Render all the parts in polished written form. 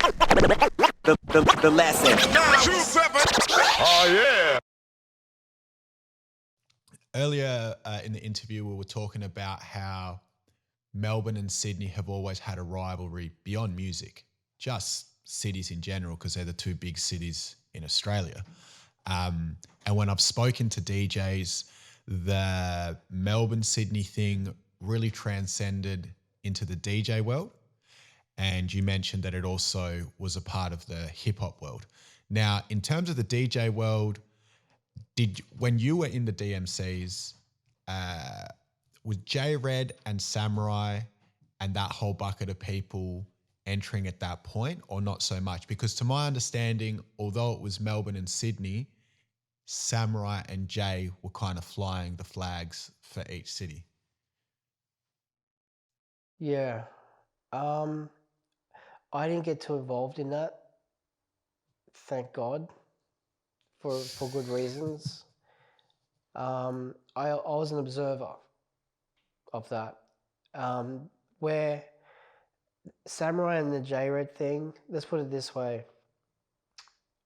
The lesson. Oh, yeah. Earlier in the interview, we were talking about how Melbourne and Sydney have always had a rivalry beyond music, just cities in general, because they're the two big cities in Australia. And when I've spoken to DJs, the Melbourne-Sydney thing really transcended into the DJ world. And you mentioned that it also was a part of the hip-hop world. Now, in terms of the DJ world, when you were in the DMCs, was J-Red and Samrai and that whole bucket of people entering at that point, or not so much? Because to my understanding, although it was Melbourne and Sydney, Samrai and Jay were kind of flying the flags for each city. Yeah. I didn't get too involved in that, thank God, for good reasons. I was an observer of that. Where Samurai and the J-Red thing, let's put it this way.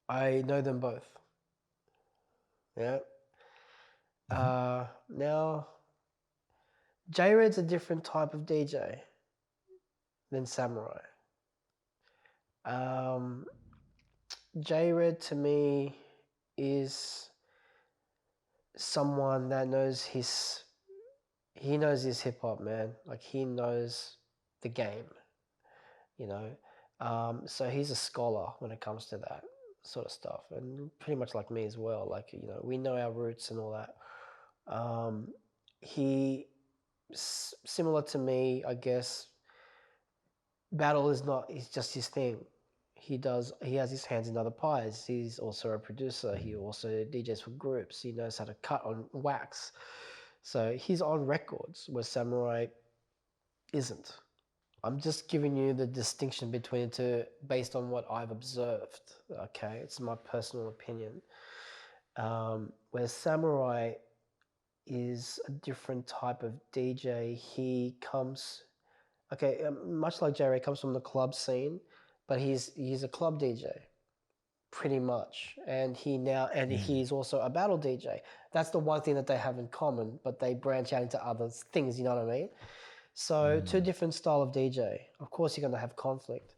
I know them both. Yeah. Now, J-Red's a different type of DJ than Samurai. J-Red to me is someone that knows his hip hop, man. Like, he knows the game, you know. So he's a scholar when it comes to that sort of stuff, and pretty much like me as well. Like, you know, we know our roots and all that. He, similar to me, I guess, battle is just his thing. He has his hands in other pies. He's also a producer. He also DJs for groups. He knows how to cut on wax. So he's on records where Samurai isn't. I'm just giving you the distinction between the two based on what I've observed. Okay, it's my personal opinion. Where Samurai is a different type of DJ. He comes, much like Jerry, comes from the club scene, but he's a club DJ, pretty much, and he's also a battle DJ. That's the one thing that they have in common, but they branch out into other things. You know what I mean? So two different style of DJ. Of course, you're going to have conflict,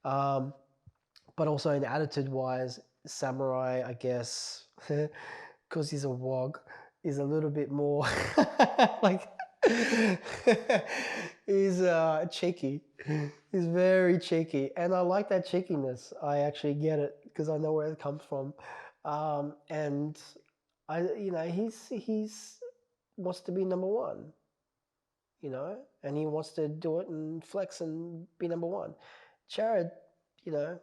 but also in attitude-wise, Samurai, I guess, because he's a wog, is a little bit more like he's cheeky. He's very cheeky, and I like that cheekiness. I actually get it because I know where it comes from, and he's wants to be number one, you know, and he wants to do it and flex and be number one. Jared, you know,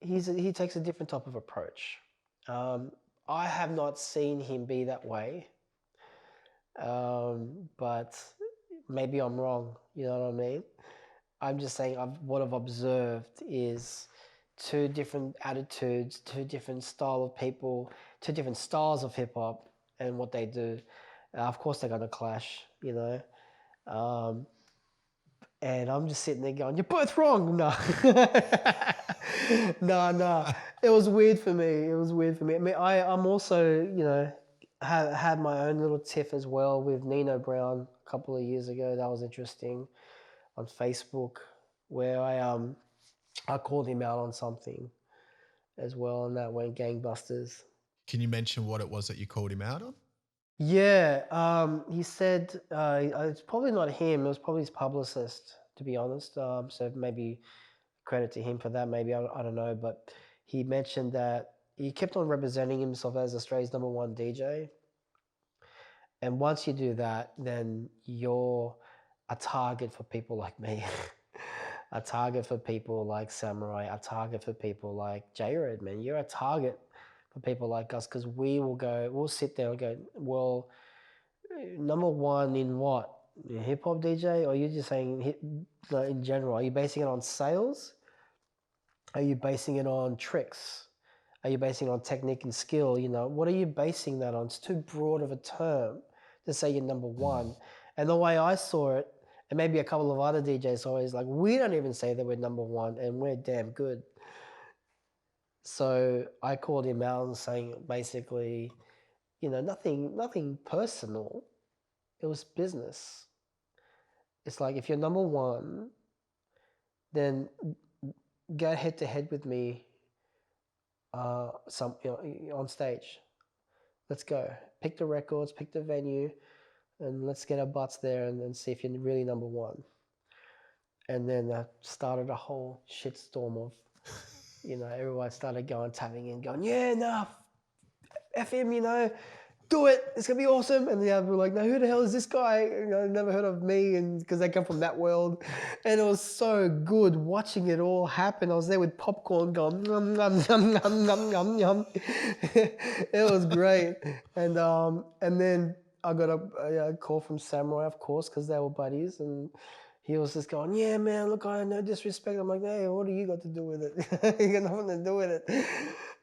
he takes a different type of approach. I have not seen him be that way, but maybe I'm wrong. You know what I mean? I'm just saying what I've observed is two different attitudes, two different style of people, two different styles of hip hop and what they do. Of course, they're going to clash, you know. And I'm just sitting there going, "You're both wrong." No, no. It was weird for me. I mean, I'm also, you know, had my own little tiff as well with Nino Brown a couple of years ago. That was interesting on Facebook, where I called him out on something as well, and that went gangbusters. Can you mention what it was that you called him out on? Yeah, he said it's probably not him. It was probably his publicist, to be honest. So maybe credit to him for that. Maybe I don't know, but he mentioned that he kept on representing himself as Australia's #1 DJ. And once you do that, then you're a target for people like me, a target for people like Samurai, a target for people like J-Red, man. You're a target for people like us, because we'll sit there and go, well, #1 in what? Hip hop DJ? Or are you just saying in general? Are you basing it on sales? Are you basing it on tricks? Are you basing it on technique and skill? You know, what are you basing that on? It's too broad of a term to say you're #1. And the way I saw it, and maybe a couple of other DJs always like, we don't even say that we're number one and we're damn good. So I called him out and saying basically, nothing personal. It was business. It's like, if you're number one, then go head to head with me on stage. Let's go. Pick the records, pick the venue, and let's get our butts there and then see if you're really number one. And then started a whole shitstorm of, everyone started tapping in, going, yeah, nah, F him, do it. It's going to be awesome. And the other were like, no, who the hell is this guy? Never heard of me. And because they come from that world. And it was so good watching it all happen. I was there with popcorn going, yum, yum, yum, yum, yum, yum, yum. It was great. And then I got a call from Samrai, of course, because they were buddies. And he was just going, yeah, man, look, I no disrespect. I'm like, hey, what do you got to do with it? You got nothing to do with it.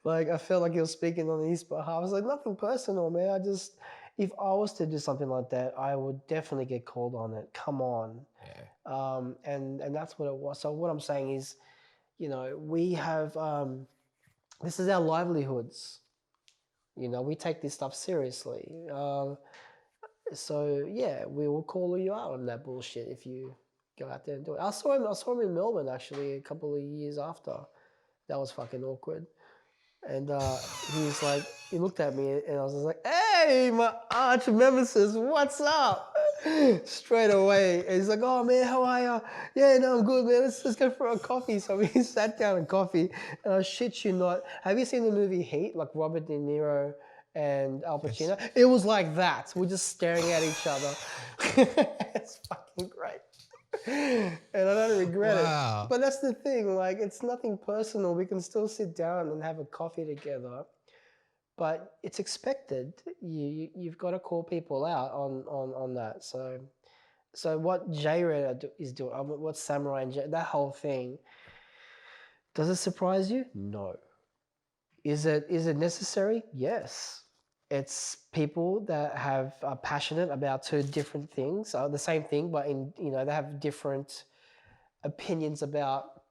Like, I felt like he was speaking on his behalf. I was like, nothing personal, man. If I was to do something like that, I would definitely get called on it. Come on. Yeah. And that's what it was. So what I'm saying is, we have, this is our livelihoods. We take this stuff seriously. So yeah, we will call you out on that bullshit if you go out there and do it. I saw him in Melbourne actually a couple of years after. That was fucking awkward. And he's like, he looked at me and I was just like, hey, my arch nemesis, what's up? Straight away. And he's like, oh man, how are you? Yeah, no, I'm good, man. Let's go for a coffee. So we sat down and coffee. And I shit you not. Have you seen the movie Heat? Like Robert De Niro and Al Pacino? Yes. It was like that. We're just staring at each other. It's fucking great. And I don't regret it. But that's the thing, like, it's nothing personal. We can still sit down and have a coffee together, but it's expected. You've got to call people out on that. So what J-Red is doing, what Samrai and that whole thing, does it surprise you? No. Is it necessary? Yes. It's people that are passionate about two different things, the same thing, but they have different opinions about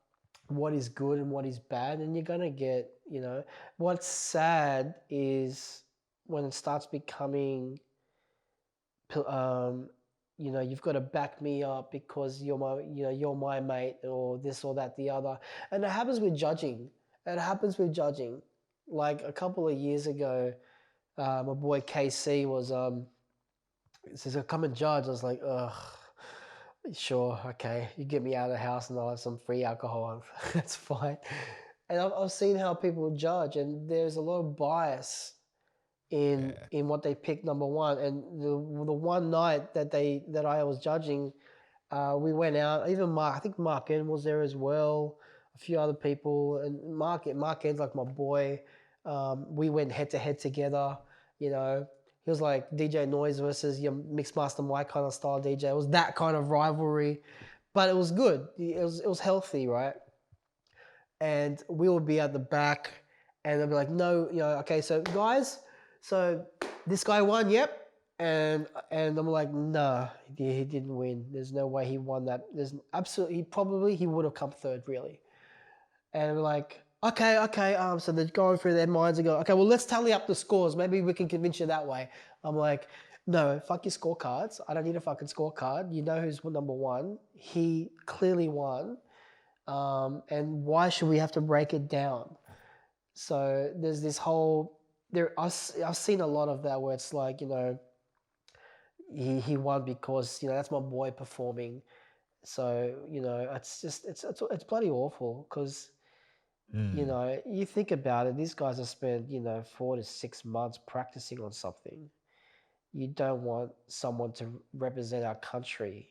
what is good and what is bad, and you're gonna get, what's sad is when it starts becoming, you've got to back me up because you're my mate, or this or that, the other, and it happens with judging. Like a couple of years ago, my boy KC was says, come and judge. I was like, ugh. Sure, okay. You get me out of the house and I'll have some free alcohol. That's fine. And I've seen how people judge, and there's a lot of bias in what they pick number one. And the one night that I was judging, we went out. Even I think Mark N was there as well. A few other people, and Mark N's like my boy. We went head to head together. He was like DJ Noise versus your Mixmaster Mike kind of style DJ. It was that kind of rivalry, but it was good. It was healthy, right? And we would be at the back, and they'd be like, "No, okay, so guys, so this guy won, yep." And I'm like, "Nah, he didn't win. There's no way he won that. There's absolutely, he would have come third, really." And we're like, okay. So they're going through their minds and go, okay, well, let's tally up the scores. Maybe we can convince you that way. I'm like, no, fuck your scorecards. I don't need a fucking scorecard. You know who's number one. He clearly won. And why should we have to break it down? So there's this whole, I've seen a lot of that where it's like, he won because, that's my boy performing. So, it's just, it's bloody awful because, you think about it, these guys have spent, 4 to 6 months practicing on something. You don't want someone to represent our country.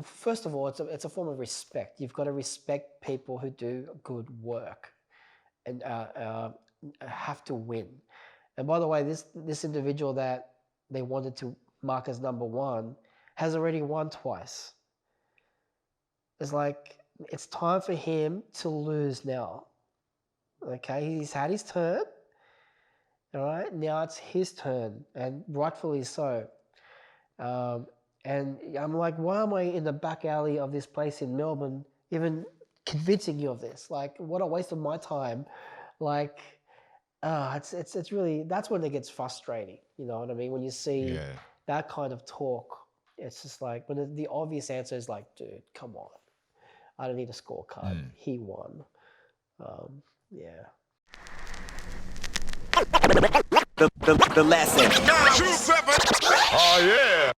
First of all, it's a form of respect. You've got to respect people who do good work and have to win. And by the way, this individual that they wanted to mark as number one has already won twice. It's like, it's time for him to lose now. Okay, he's had his turn. All right, now it's his turn, and rightfully so. And I'm like, why am I in the back alley of this place in Melbourne even convincing you of this? Like, what a waste of my time. Like, it's really, that's when it gets frustrating. You know what I mean? When you see Yeah. that kind of talk, it's just like, when the obvious answer is like, dude, come on. I don't need a scorecard. He won. Yeah. The lesson. 927. Oh, yeah.